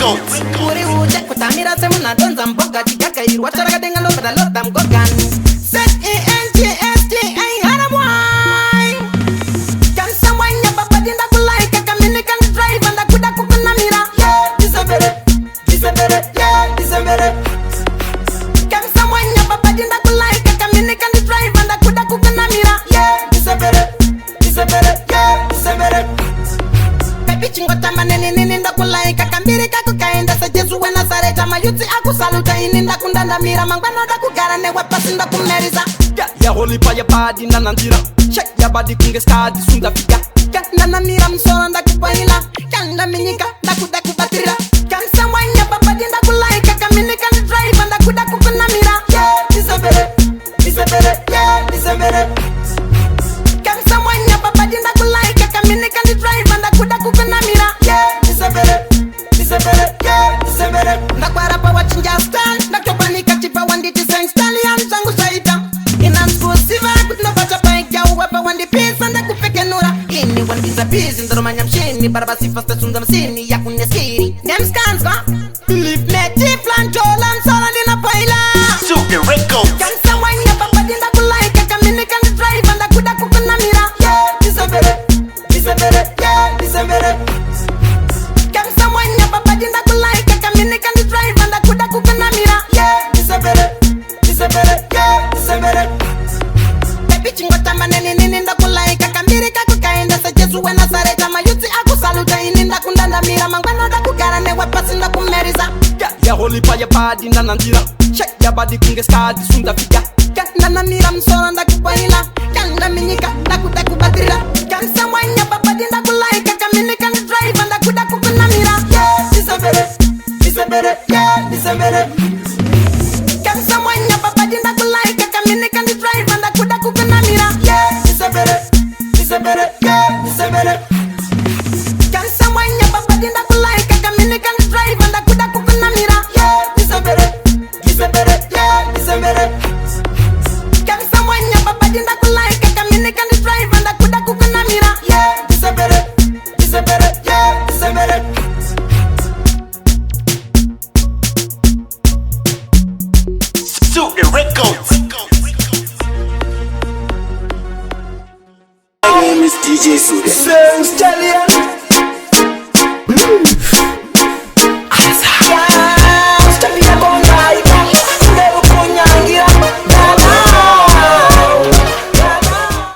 Records. Uri uje kutamira semuna donza mboga jigaka irwa charaga denga lo bada lota mgogan. Z-E-N-G-S-T-A haramwai. Can someone ya papa dinda kulaika kamini kan drive anda kuda kukunamira. Yeah, Ndizembere, Ndizembere, yeah, Ndizembere. Can someone ya papa dinda kulaika kamini kan drive anda kuda kukunamira. Yeah, Ndizembere, Ndizembere, yeah, Ndizembere. Baby chingota manene nini ndakulaika kambiri kakukaenda sa Jesu we Nazareta mayuti akusaluta ini ndakundandamira mangwano ndakugara newe pasi ndakumeriza. Ya holy pa ya body nanandira. Check ya body kunge skadi sunda fika. Nanamira msoro ndakupaila kanda minyika ndakudakubatira. Can someone ya papa dinda kulaika kamini kan drive ndakuda kukunamira. Yeah, Ndizembere, Ndizembere, yeah, Ndizembere. Can someone ya papa dinda kulaika kamini kan drive ndakuda kukunamira. Yeah, Ndizembere, Ndizembere, yeah, Ndizembere. Ndakwara pa wachinja stand ndakopanika chipa wanditi sang stallion zangu saita. Inansiva kutinopata paikya uwapa wandi pisa ndakupekenura. Ini wandiza busy ndaromanya mshini barabasi fasta sunza msini ya kunyesiri. Them scans va believe me flan jolam sala dina paila. Super Records. Can someone ya papa dinda kulaika kamini kan drive ndakuda kukunamira. Yeah, Ndizembere, Ndizembere, yeah, Ndizembere. Can someone ya papa dinda kulaika kamini kan drive ndakuda kukunamira. Yeah, Ndizembere, Ndizembere, yeah, Ndizembere. Baby chingota manene nini ndakulaika kambiri kakukaenda sa Jesu we Nazareta mayuti akusaluta ini ndakundandamira mangwano ndakugara newe pasi ndakumeriza. Ya holy pa ya body nanandira. Check ya body kunge skadi sunda fika. Nanamira msoro ndakupaila kanda minyika ndakudakubatira. Can someone ya papa dinda kulaika kamini kan drive ndakuda kukunamira. Yeah, Ndizembere, Ndizembere, yeah, Ndizembere. Can someone ya papa dinda kulaika kamini kan drive ndakuda kukunamira. Yeah, Ndizembere, Ndizembere, yeah, Ndizembere. Can someone ya papa dinda kulaika kamini kan drive ndakuda kukunamira. Yeah, Ndizembere, Ndizembere, yeah, Ndizembere. Can someone ya papa dinda kulaika kamini kan drive ndakuda kukunamira. Yeah, Ndizembere, Ndizembere, yeah, Ndizembere. Super Records. My name is DJ Suda. Slimdoggz.